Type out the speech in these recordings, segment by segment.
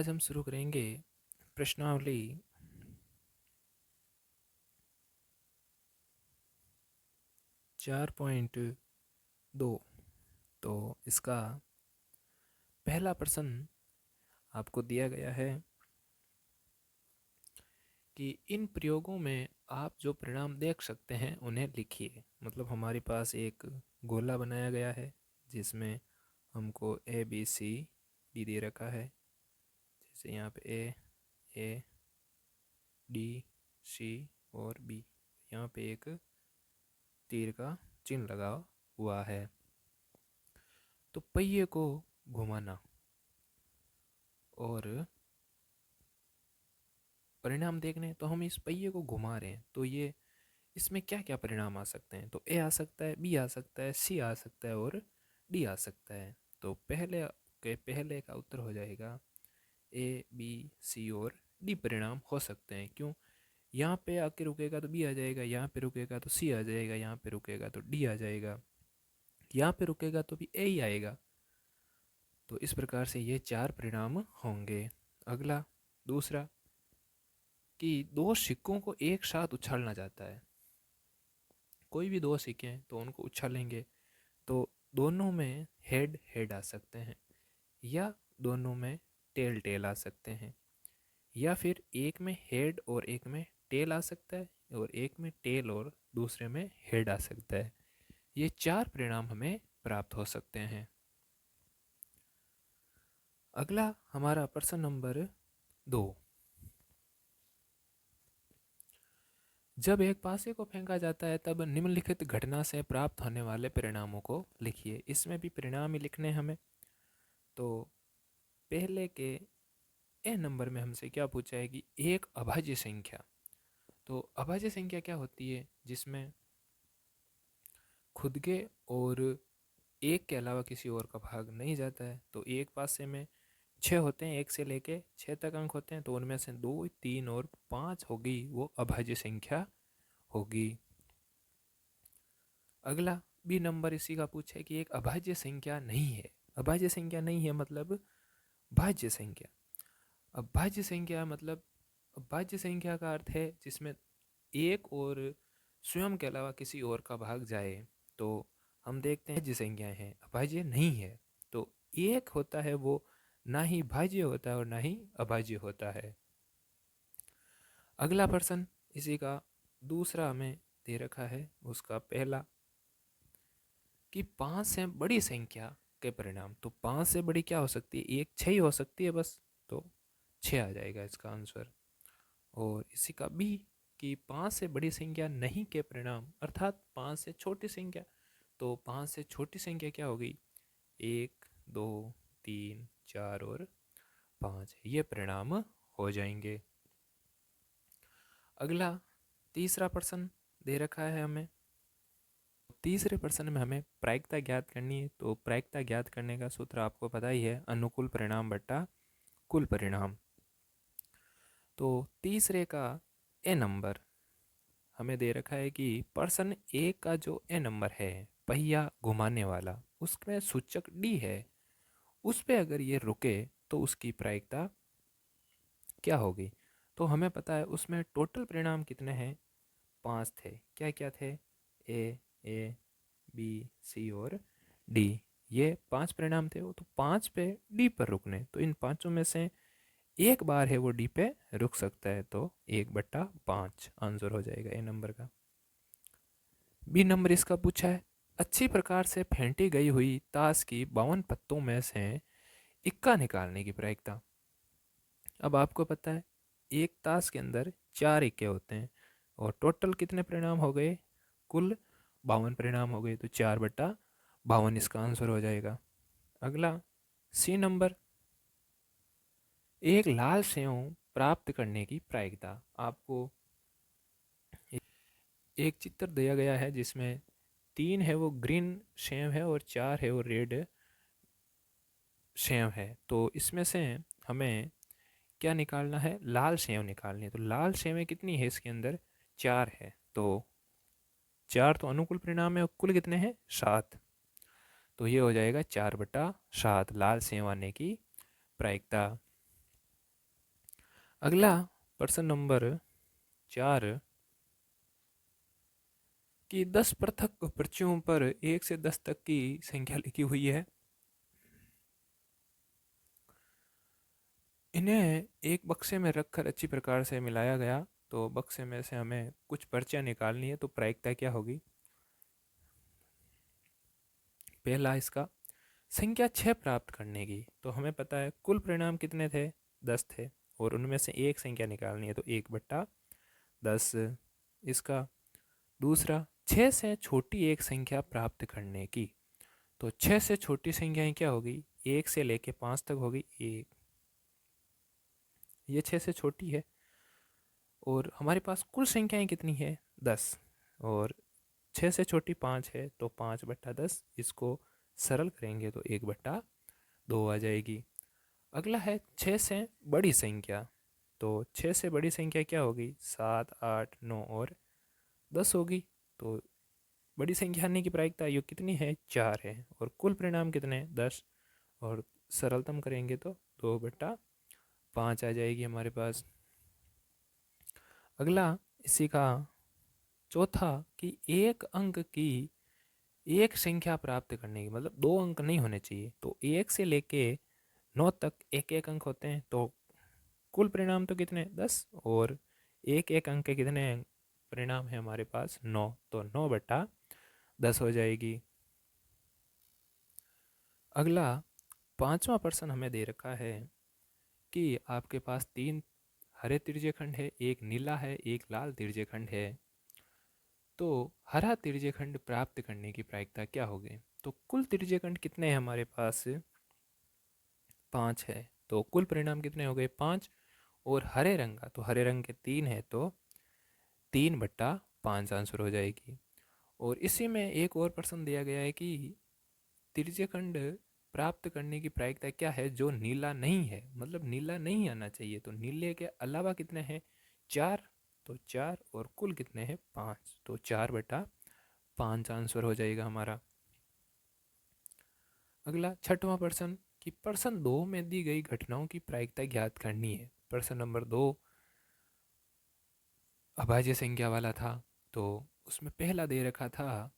आज हम शुरू करेंगे प्रश्नावली 4.2। तो इसका पहला प्रश्न आपको दिया गया है कि इन प्रयोगों में आप जो परिणाम देख सकते हैं उन्हें लिखिए। मतलब हमारे पास एक गोला बनाया गया है जिसमें हमको ए बी सी डी दे रखा है। जैसे यहाँ पे ए डी सी और बी, यहाँ पे एक तीर का चिन्ह लगा हुआ है। तो पहिए को घुमाना और परिणाम देखने, तो हम इस पहिए को घुमा रहे हैं तो ये इसमें क्या क्या परिणाम आ सकते हैं। तो ए आ सकता है, बी आ सकता है, सी आ सकता है और डी आ सकता है। तो पहले का उत्तर हो जाएगा ए बी सी और डी परिणाम हो सकते हैं। क्यों? यहाँ पे आके रुकेगा तो बी आ जाएगा, यहाँ पे रुकेगा तो सी आ जाएगा, यहाँ पे रुकेगा तो डी आ जाएगा, यहाँ पे रुकेगा तो भी ए ही आएगा। तो इस प्रकार से ये 4 परिणाम होंगे। अगला दूसरा कि दो सिक्कों को एक साथ उछालना जाता है। कोई भी दो सिक्के हैं तो उनको उछालेंगे तो दोनों में हेड हेड आ सकते हैं, या दोनों में टेल टेल आ सकते हैं, या फिर एक में हेड और एक में टेल आ सकता है, और एक में टेल और दूसरे में हेड आ सकता है। ये 4 परिणाम हमें प्राप्त हो सकते हैं। अगला हमारा प्रश्न नंबर 2। जब एक पासे को फेंका जाता है तब निम्नलिखित घटना से प्राप्त होने वाले परिणामों को लिखिए। इसमें भी परिणाम ही लिखने हमें। तो पहले के ए नंबर में हमसे क्या पूछा है कि एक अभाज्य संख्या। तो अभाज्य संख्या क्या होती है? जिसमें खुद के और एक के अलावा किसी और का भाग नहीं जाता है। तो एक पासे में 6 होते हैं, 1 से लेके 6 तक अंक होते हैं, तो उनमें से 2, 3 और 5 होगी, वो अभाज्य संख्या होगी। अगला बी नंबर इसी का पूछा है कि एक अभाज्य संख्या नहीं है। अभाज्य संख्या नहीं है मतलब भाज्य संख्या। अब भाज्य संख्या मतलब भाज्य संख्या का अर्थ है जिसमें एक और स्वयं के अलावा किसी और का भाग जाए। तो हम देखते हैं भाज्य संख्याएं हैं, अभाज्य नहीं है। तो एक होता है वो ना ही भाज्य होता है और ना ही अभाज्य होता है। अगला प्रश्न इसी का दूसरा हमें दे रखा है, उसका पहला कि 5 से बड़ी संख्या के परिणाम। तो 5 से बड़ी क्या हो सकती है? एक 6 ही हो सकती है बस। तो 6 आ जाएगा इसका आंसर। और इसी का बी कि 5 से बड़ी संख्या नहीं के परिणाम, अर्थात 5 से छोटी संख्या। तो 5 से छोटी संख्या क्या होगी? 1, 2, 3, 4 और 5, ये परिणाम हो जाएंगे। अगला तीसरा प्रश्न दे रखा है हमें। तीसरे प्रश्न में हमें प्रायिकता ज्ञात करनी है। तो प्रायिकता ज्ञात करने का सूत्र आपको पता ही है, अनुकूल परिणाम बट्टा कुल परिणाम। तो तीसरे का ए नंबर हमें दे रखा है कि प्रश्न ए का जो ए नंबर है पहिया घुमाने वाला, उसमें सूचक डी है, उस पे अगर ये रुके तो उसकी प्रायिकता क्या होगी? तो हमें पता है उसमें टोटल परिणाम कितने हैं? 5 थे। क्या क्या थे? ए बी सी और डी, ये 5 परिणाम थे। वो तो 5 पे डी पर रुकने, तो इन पांचों में से एक बार है वो डी पे रुक सकता है। तो 1/5 आंसर हो जाएगा ए नंबर का। बी नंबर इसका पूछा है अच्छी प्रकार से फेंटी गई हुई ताश की 52 पत्तों में से इक्का निकालने की प्रायिकता। अब आपको पता है एक ताश के अंदर 4 इक्के होते हैं और टोटल कितने परिणाम हो गए? कुल 52 परिणाम हो गए। तो 4/52 इसका आंसर हो जाएगा। अगला सी नंबर, एक लाल सेव प्राप्त करने की प्रायिकता। आपको एक चित्र दिया गया है जिसमें 3 है वो ग्रीन सेव है और 4 है वो रेड सेव है। तो इसमें से हमें क्या निकालना है? लाल सेव निकालनी है। तो लाल सेवें कितनी है इसके अंदर? 4 है। तो 4 तो अनुकूल परिणाम है और कुल कितने हैं? 7। तो ये हो जाएगा 4/7 लाल सेव आने की प्रायिकता। अगला प्रश्न नंबर 4 कि 10 पृथक पर्चियों पर 1 से 10 तक की संख्या लिखी हुई है। इन्हें एक बक्से में रखकर अच्छी प्रकार से मिलाया गया। तो बक्से में से हमें कुछ पर्चियाँ निकालनी है, तो प्रायिकता क्या होगी? पहला इसका संख्या 6 प्राप्त करने की, तो हमें पता है कुल परिणाम कितने थे? 10 थे, और उनमें से एक संख्या निकालनी है, तो 1/10। इसका दूसरा 6 से छोटी एक संख्या प्राप्त करने की, तो 6 से छोटी संख्याएं क्या होगी? 1 से लेके 5 तक होगी। एक ये 6 से छोटी है, और हमारे पास कुल संख्याएं कितनी है? 10, और 6 से छोटी 5 है, तो 5/10। इसको सरल करेंगे तो 1/2 आ जाएगी। अगला है 6 से बड़ी संख्या, तो 6 से बड़ी संख्या क्या होगी? 7, 8, 9 और 10 होगी। तो बड़ी संख्या आने की प्रायिकता योग कितनी है? 4 है, और कुल परिणाम कितने? 10, और सरलतम करेंगे तो 2/5 आ जाएगी हमारे पास। अगला इसी का चौथा कि एक अंक की एक संख्या प्राप्त करने की, मतलब 2 अंक नहीं होने चाहिए, तो 1 से लेके 9 तक एक एक अंक होते हैं, तो कुल परिणाम तो कितने? 10, और एक एक अंक के कितने परिणाम है हमारे पास? 9, तो 9/10 हो जाएगी। अगला पांचवा प्रश्न हमें दे रखा है कि आपके पास 3 हरे तिर्यखंड है, एक नीला है, एक लाल तिर्यखंड है। तो हरा तिर्यखंड प्राप्त करने की प्रायिकता क्या होगी? तो कुल तिर्यखंड कितने हैं हमारे पास? 5 है, तो कुल परिणाम कितने हो गए? 5, और हरे रंग का, तो हरे रंग के 3 है, तो 3/5 आंसर हो जाएगी। और इसी में एक और प्रश्न दिया गया है कि तिर्यखंड प्राप्त करने की प्रायिकता क्या है जो नीला नहीं है, मतलब नीला नहीं आना चाहिए, तो नीले के अलावा कितने हैं? 4, तो 4, और कुल कितने हैं? 5, तो 4/5 आंसर हो जाएगा हमारा। अगला छठवां प्रश्न कि प्रश्न 2 में दी गई घटनाओं की प्रायिकता ज्ञात करनी है। प्रश्न नंबर 2 अभाज्य संख्या वाला था, तो उसमें पहला दे रखा था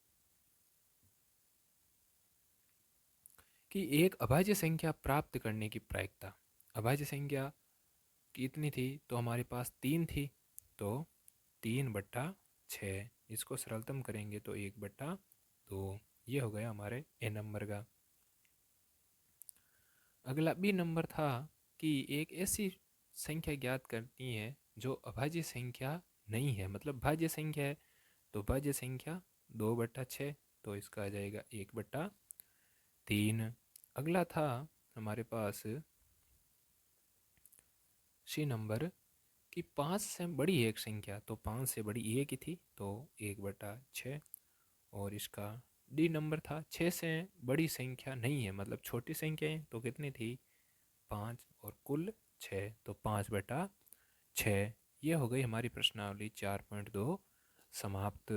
कि एक अभाज्य संख्या प्राप्त करने की प्रायिकता। अभाज्य संख्या कितनी थी? तो हमारे पास 3 थी, तो 3/6। इसको सरलतम करेंगे तो 1/2। ये हो गया हमारे ए नंबर का। अगला बी नंबर था कि एक ऐसी संख्या ज्ञात करनी है जो अभाज्य संख्या नहीं है, मतलब भाज्य संख्या है, तो भाज्य संख्या 2/6, तो इसका आ जाएगा 1/3। अगला था हमारे पास सी नंबर कि 5 से बड़ी एक संख्या, तो 5 से बड़ी एक ही थी, तो 1/6। और इसका डी नंबर था 6 से बड़ी संख्या नहीं है, मतलब छोटी संख्याएं, तो कितनी थी? 5, और कुल 6, तो 5/6। ये हो गई हमारी प्रश्नावली 4.2 समाप्त।